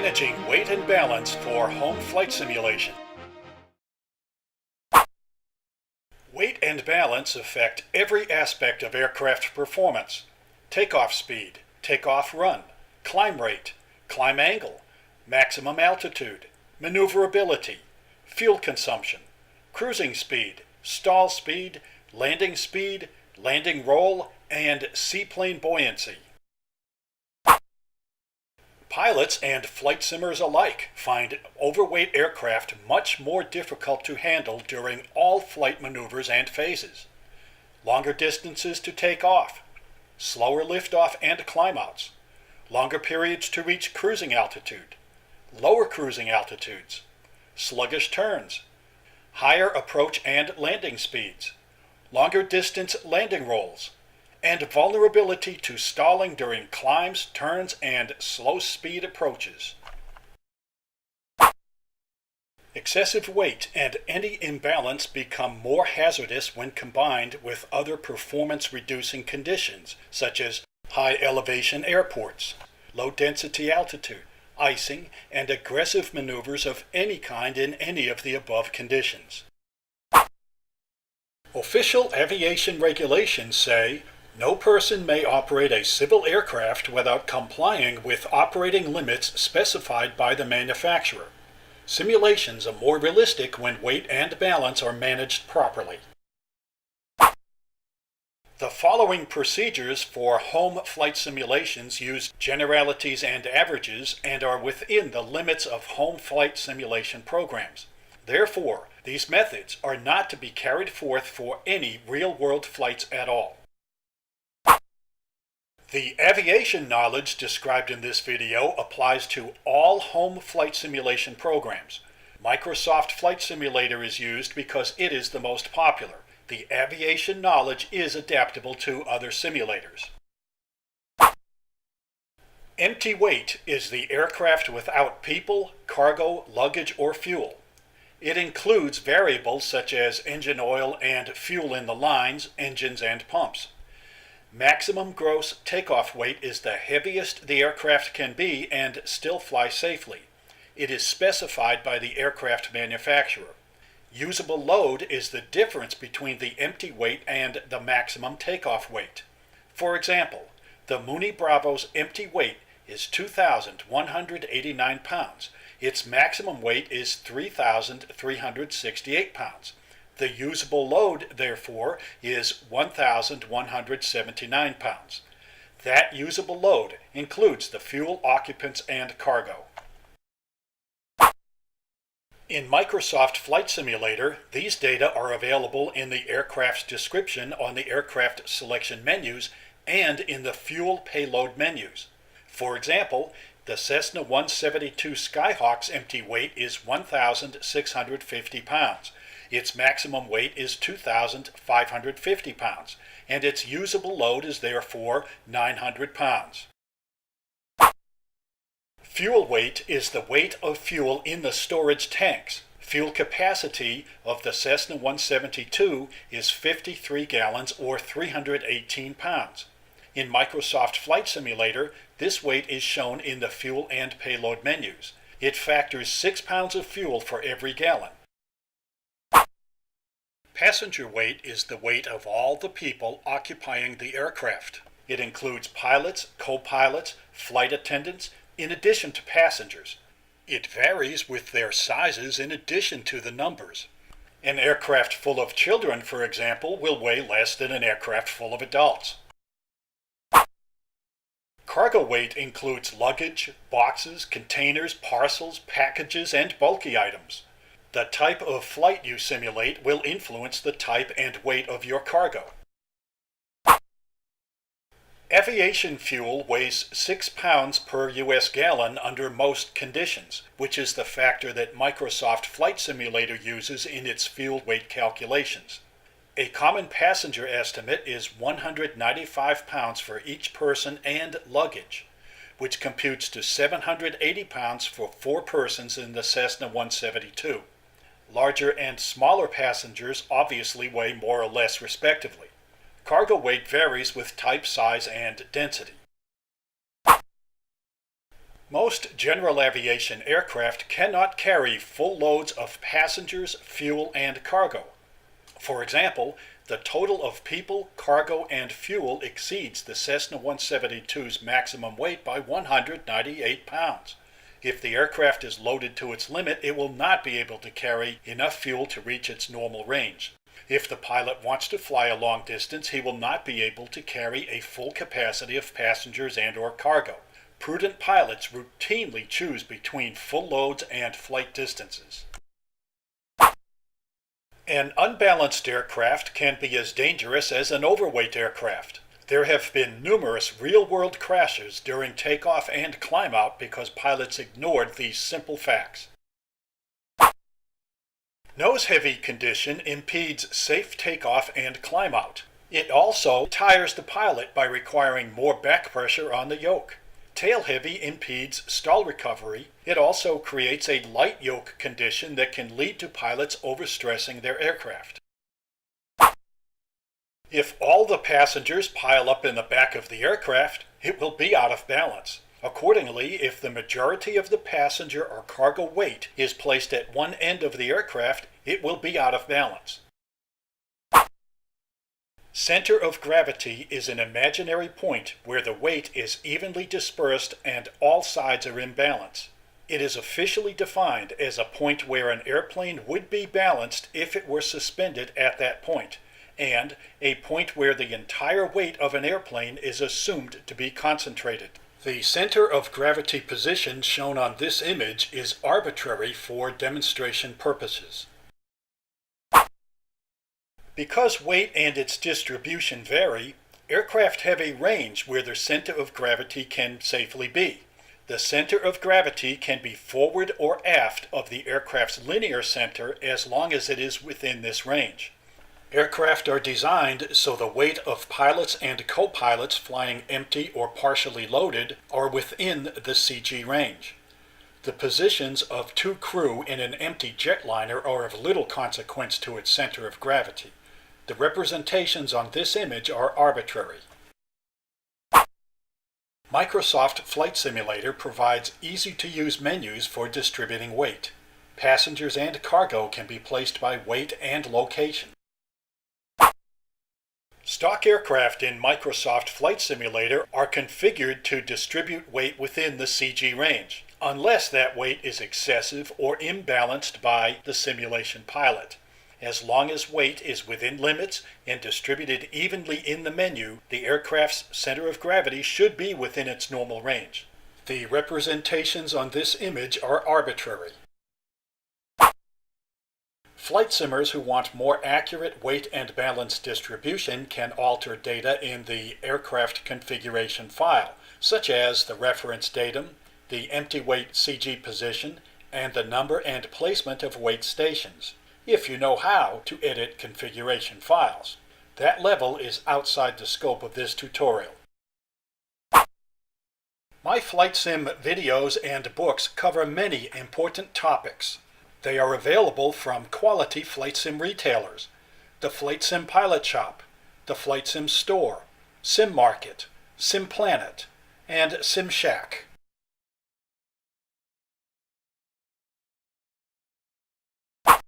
Managing weight and balance for home flight simulation. Weight and balance affect every aspect of aircraft performance. Takeoff speed, takeoff run, climb rate, climb angle, maximum altitude, maneuverability, fuel consumption, cruising speed, stall speed, landing roll, and seaplane buoyancy. Pilots and flight simmers alike find overweight aircraft much more difficult to handle during all flight maneuvers and phases. Longer distances to take off, slower liftoff and climbouts, longer periods to reach cruising altitude, lower cruising altitudes, sluggish turns, higher approach and landing speeds, longer distance landing rolls, and vulnerability to stalling during climbs, turns, and slow speed approaches. Excessive weight and any imbalance become more hazardous when combined with other performance-reducing conditions, such as high elevation airports, low density altitude, icing, and aggressive maneuvers of any kind in any of the above conditions. Official aviation regulations say, no person may operate a civil aircraft without complying with operating limits specified by the manufacturer. Simulations are more realistic when weight and balance are managed properly. The following procedures for home flight simulations use generalities and averages and are within the limits of home flight simulation programs. Therefore, these methods are not to be carried forth for any real-world flights at all. The aviation knowledge described in this video applies to all home flight simulation programs. Microsoft Flight Simulator is used because it is the most popular. The aviation knowledge is adaptable to other simulators. Empty weight is the aircraft without people, cargo, luggage, or fuel. It includes variables such as engine oil and fuel in the lines, engines, and pumps. Maximum gross takeoff weight is the heaviest the aircraft can be and still fly safely. It is specified by the aircraft manufacturer. Usable load is the difference between the empty weight and the maximum takeoff weight. For example, the Mooney Bravo's empty weight is 2,189 pounds. Its maximum weight is 3,368 pounds. The usable load, therefore, is 1,179 pounds. That usable load includes the fuel, occupants, and cargo. In Microsoft Flight Simulator, these data are available in the aircraft's description on the aircraft selection menus and in the fuel payload menus. For example, the Cessna 172 Skyhawk's empty weight is 1,650 pounds. Its maximum weight is 2,550 pounds, and its usable load is therefore 900 pounds. Fuel weight is the weight of fuel in the storage tanks. Fuel capacity of the Cessna 172 is 53 gallons or 318 pounds. In Microsoft Flight Simulator, this weight is shown in the fuel and payload menus. It factors 6 pounds of fuel for every gallon. Passenger weight is the weight of all the people occupying the aircraft. It includes pilots, co-pilots, flight attendants, in addition to passengers. It varies with their sizes in addition to the numbers. An aircraft full of children, for example, will weigh less than an aircraft full of adults. Cargo weight includes luggage, boxes, containers, parcels, packages, and bulky items. The type of flight you simulate will influence the type and weight of your cargo. Aviation fuel weighs 6 pounds per US gallon under most conditions, which is the factor that Microsoft Flight Simulator uses in its fuel weight calculations. A common passenger estimate is 195 pounds for each person and luggage, which computes to 780 pounds for 4 persons in the Cessna 172. Larger and smaller passengers obviously weigh more or less respectively. Cargo weight varies with type, size, and density. Most general aviation aircraft cannot carry full loads of passengers, fuel, and cargo. For example, the total of people, cargo, and fuel exceeds the Cessna 172's maximum weight by 198 pounds. If the aircraft is loaded to its limit, it will not be able to carry enough fuel to reach its normal range. If the pilot wants to fly a long distance, he will not be able to carry a full capacity of passengers and/or cargo. Prudent pilots routinely choose between full loads and flight distances. An unbalanced aircraft can be as dangerous as an overweight aircraft. There have been numerous real-world crashes during takeoff and climb-out because pilots ignored these simple facts. Nose-heavy condition impedes safe takeoff and climb-out. It also tires the pilot by requiring more back pressure on the yoke. Tail-heavy impedes stall recovery. It also creates a light yoke condition that can lead to pilots overstressing their aircraft. If all the passengers pile up in the back of the aircraft, it will be out of balance. Accordingly, if the majority of the passenger or cargo weight is placed at one end of the aircraft, it will be out of balance. Center of gravity is an imaginary point where the weight is evenly dispersed and all sides are in balance. It is officially defined as a point where an airplane would be balanced if it were suspended at that point, and a point where the entire weight of an airplane is assumed to be concentrated. The center of gravity position shown on this image is arbitrary for demonstration purposes. Because weight and its distribution vary, aircraft have a range where their center of gravity can safely be. The center of gravity can be forward or aft of the aircraft's linear center as long as it is within this range. Aircraft are designed so the weight of pilots and co-pilots flying empty or partially loaded are within the CG range. The positions of two crew in an empty jetliner are of little consequence to its center of gravity. The representations on this image are arbitrary. Microsoft Flight Simulator provides easy-to-use menus for distributing weight. Passengers and cargo can be placed by weight and location. Stock aircraft in Microsoft Flight Simulator are configured to distribute weight within the CG range, unless that weight is excessive or imbalanced by the simulation pilot. As long as weight is within limits and distributed evenly in the menu, the aircraft's center of gravity should be within its normal range. The representations on this image are arbitrary. Flight simmers who want more accurate weight and balance distribution can alter data in the aircraft configuration file, such as the reference datum, the empty weight CG position, and the number and placement of weight stations, if you know how to edit configuration files. That level is outside the scope of this tutorial. My flight sim videos and books cover many important topics. They are available from quality flight sim retailers: the Flight Sim Pilot Shop, the Flight Sim Store, Sim Market, Sim Planet, and Sim Shack.